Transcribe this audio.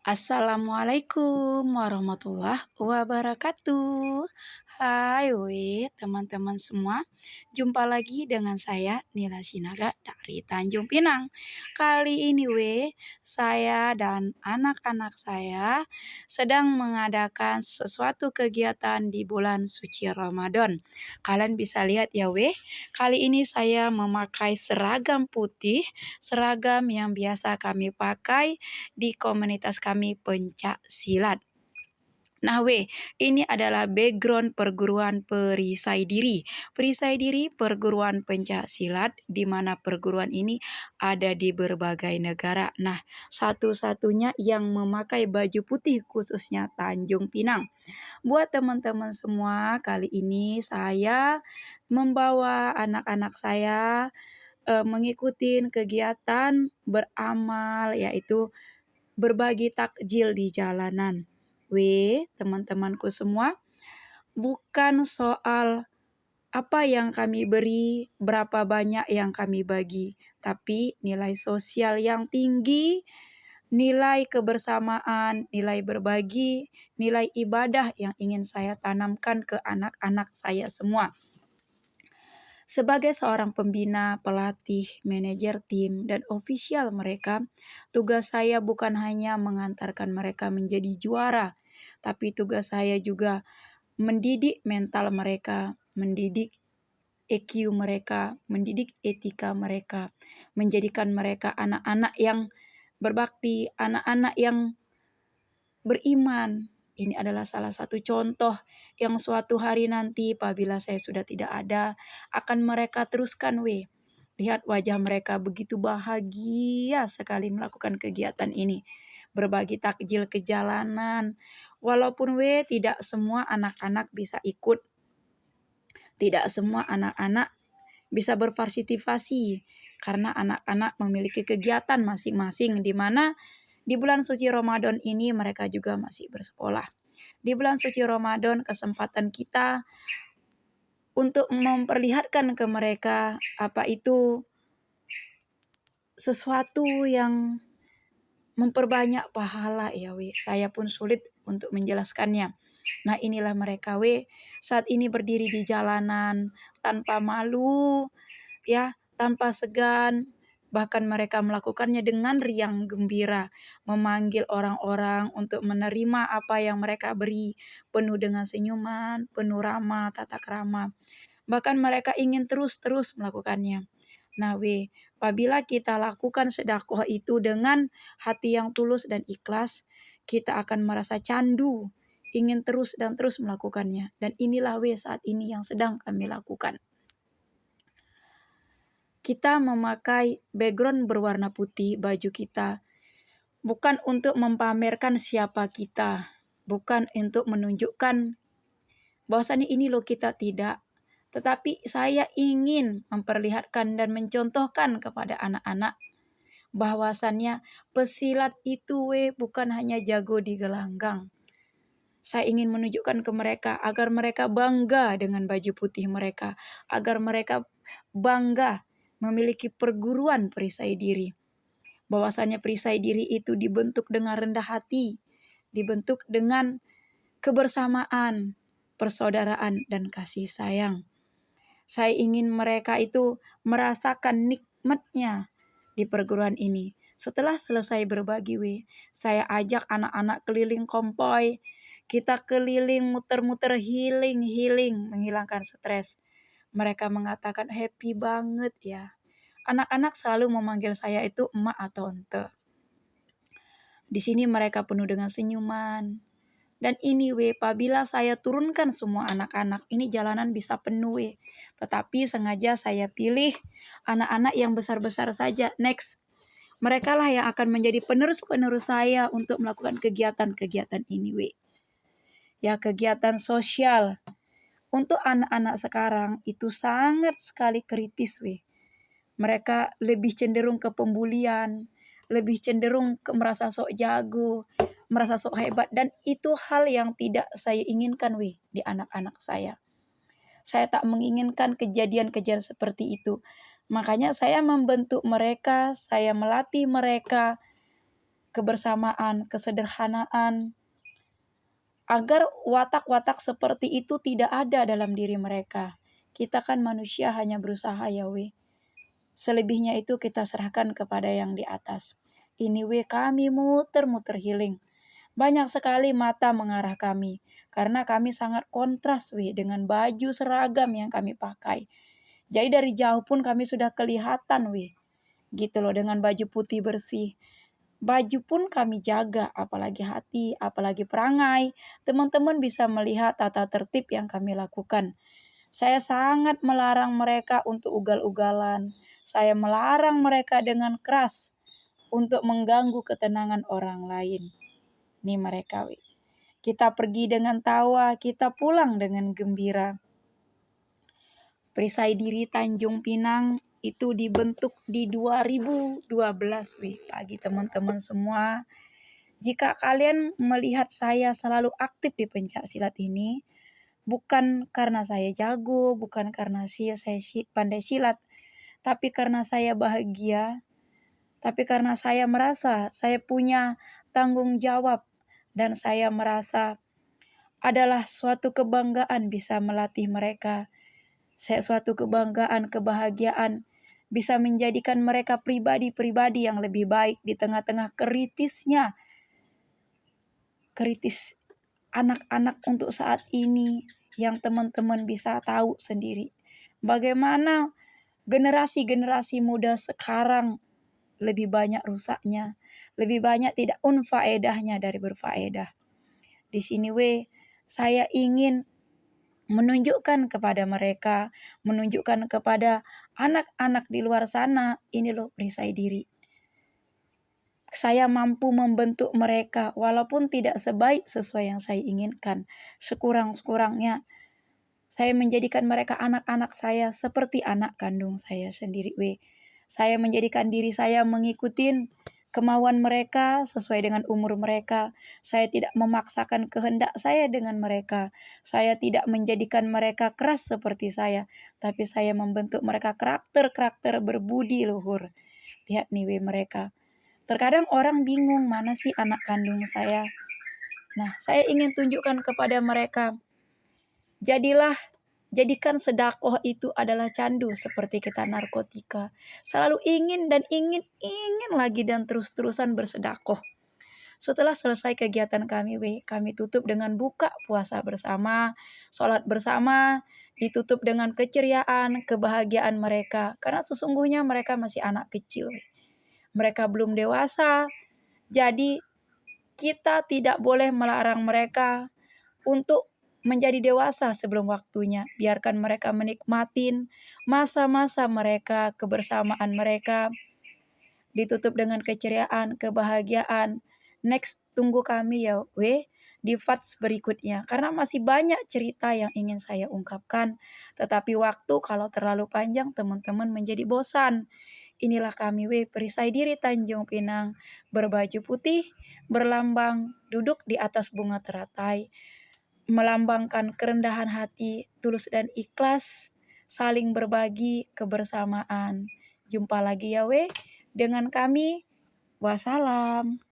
Assalamualaikum warahmatullahi wabarakatuh. Hai teman-teman semua. Jumpa lagi dengan saya Nila Sinaga dari Tanjung Pinang. Kali ini saya dan anak-anak saya sedang mengadakan sesuatu kegiatan di bulan suci Ramadan. Kalian bisa lihat ya kali ini saya memakai seragam putih, seragam yang biasa kami pakai di komunitas kami pencak silat. Nah ini adalah background perguruan perisai diri. Perisai diri perguruan pencak silat di mana perguruan ini ada di berbagai negara. Nah, satu-satunya yang memakai baju putih khususnya Tanjung Pinang. Buat teman-teman semua, kali ini saya membawa anak-anak saya mengikuti kegiatan beramal yaitu berbagi takjil di jalanan. Teman-temanku semua, bukan soal apa yang kami beri, berapa banyak yang kami bagi, tapi nilai sosial yang tinggi, nilai kebersamaan, nilai berbagi, nilai ibadah yang ingin saya tanamkan ke anak-anak saya semua. Sebagai seorang pembina, pelatih, manajer tim, dan ofisial mereka, tugas saya bukan hanya mengantarkan mereka menjadi juara, tapi tugas saya juga mendidik mental mereka, mendidik EQ mereka, mendidik etika mereka, menjadikan mereka anak-anak yang berbakti, anak-anak yang beriman. Ini adalah salah satu contoh yang suatu hari nanti apabila saya sudah tidak ada, akan mereka teruskan Lihat wajah mereka begitu bahagia sekali melakukan kegiatan ini. Berbagi takjil ke jalanan. Walaupun tidak semua anak-anak bisa ikut. Tidak semua anak-anak bisa berpartisipasi. Karena anak-anak memiliki kegiatan masing-masing di mana di bulan suci Ramadan ini mereka juga masih bersekolah. Di bulan suci Ramadan kesempatan kita untuk memperlihatkan ke mereka apa itu sesuatu yang memperbanyak pahala ya Saya pun sulit untuk menjelaskannya. Nah inilah mereka saat ini berdiri di jalanan tanpa malu tanpa segan. Bahkan mereka melakukannya dengan riang gembira, memanggil orang-orang untuk menerima apa yang mereka beri, penuh dengan senyuman, penuh ramah, tata krama. Bahkan mereka ingin terus-terus melakukannya. Nah apabila kita lakukan sedekah itu dengan hati yang tulus dan ikhlas, kita akan merasa candu, ingin terus dan terus melakukannya. Dan inilah saat ini yang sedang kami lakukan. Kita memakai background berwarna putih baju kita bukan untuk mempamerkan siapa kita, bukan untuk menunjukkan bahwasannya ini loh kita, tidak. Tetapi saya ingin memperlihatkan dan mencontohkan kepada anak-anak bahwasannya pesilat itu bukan hanya jago di gelanggang. Saya ingin menunjukkan ke mereka agar mereka bangga dengan baju putih mereka, agar mereka bangga memiliki perguruan perisai diri. Bahwasannya perisai diri itu dibentuk dengan rendah hati, dibentuk dengan kebersamaan, persaudaraan, dan kasih sayang. Saya ingin mereka itu merasakan nikmatnya di perguruan ini. Setelah selesai berbagi saya ajak anak-anak keliling kompoi. Kita keliling muter-muter healing, menghilangkan stres. Mereka mengatakan happy banget ya. Anak-anak selalu memanggil saya itu emak atau ente. Di sini mereka penuh dengan senyuman. Dan ini apabila saya turunkan semua anak-anak, ini jalanan bisa penuh Tetapi sengaja saya pilih anak-anak yang besar-besar saja. Next. Mereka lah yang akan menjadi penerus-penerus saya untuk melakukan kegiatan-kegiatan ini Ya, kegiatan sosial. Untuk anak-anak sekarang itu sangat sekali kritis Mereka lebih cenderung ke pembulian, lebih cenderung ke merasa sok jago, merasa sok hebat, dan itu hal yang tidak saya inginkan di anak-anak saya. Saya tak menginginkan kejadian-kejadian seperti itu. Makanya saya membentuk mereka, saya melatih mereka kebersamaan, kesederhanaan, agar watak-watak seperti itu tidak ada dalam diri mereka. Kita kan manusia hanya berusaha ya weh. Selebihnya itu kita serahkan kepada yang di atas. Ini weh kami muter-muter healing. Banyak sekali mata mengarah kami. Karena kami sangat kontras weh dengan baju seragam yang kami pakai. Jadi dari jauh pun kami sudah kelihatan weh. Gitu loh, dengan baju putih bersih. Baju pun kami jaga, apalagi hati, apalagi perangai. Teman-teman bisa melihat tata tertib yang kami lakukan. Saya sangat melarang mereka untuk ugal-ugalan. Saya melarang mereka dengan keras untuk mengganggu ketenangan orang lain. Nih mereka, weh. Kita pergi dengan tawa, kita pulang dengan gembira. Perisai Diri Tanjung Pinang itu dibentuk di 2012, weh. Bagi teman-teman semua, jika kalian melihat saya selalu aktif di pencak silat ini, bukan karena saya jago, bukan karena saya pandai silat, tapi karena saya bahagia, tapi karena saya merasa saya punya tanggung jawab, dan saya merasa adalah suatu kebanggaan bisa melatih mereka, suatu kebanggaan, kebahagiaan, bisa menjadikan mereka pribadi-pribadi yang lebih baik di tengah-tengah kritis anak-anak untuk saat ini, yang teman-teman bisa tahu sendiri. Bagaimana generasi-generasi muda sekarang lebih banyak rusaknya, lebih banyak tidak unfaedahnya dari berfaedah. Di sini weh, saya ingin menunjukkan kepada mereka, menunjukkan kepada anak-anak di luar sana, ini loh perisai diri. Saya mampu membentuk mereka walaupun tidak sebaik sesuai yang saya inginkan. Sekurang-kurangnya saya menjadikan mereka anak-anak saya seperti anak kandung saya sendiri. Saya menjadikan diri saya mengikuti kemauan mereka sesuai dengan umur mereka. Saya tidak memaksakan kehendak saya dengan mereka. Saya tidak menjadikan mereka keras seperti saya. Tapi saya membentuk mereka karakter-karakter berbudi luhur. Lihat nih mereka. Terkadang orang bingung mana sih anak kandung saya. Nah, saya ingin tunjukkan kepada mereka. Jadikan sedekah itu adalah candu seperti kita narkotika. Selalu ingin dan ingin lagi dan terus-terusan bersedekah. Setelah selesai kegiatan kami, kami tutup dengan buka puasa bersama, sholat bersama, ditutup dengan keceriaan, kebahagiaan mereka. Karena sesungguhnya mereka masih anak kecil. Mereka belum dewasa, jadi kita tidak boleh melarang mereka untuk menjadi dewasa sebelum waktunya. Biarkan mereka menikmatin masa-masa mereka, kebersamaan mereka, ditutup dengan keceriaan, kebahagiaan. Next, tunggu kami ya di Fats berikutnya. Karena masih banyak cerita yang ingin saya ungkapkan. Tetapi waktu kalau terlalu panjang, teman-teman menjadi bosan. Inilah kami Perisai Diri Tanjung Pinang, berbaju putih, berlambang, duduk di atas bunga teratai, melambangkan kerendahan hati, tulus dan ikhlas, saling berbagi kebersamaan. Jumpa lagi ya dengan kami. Wassalam.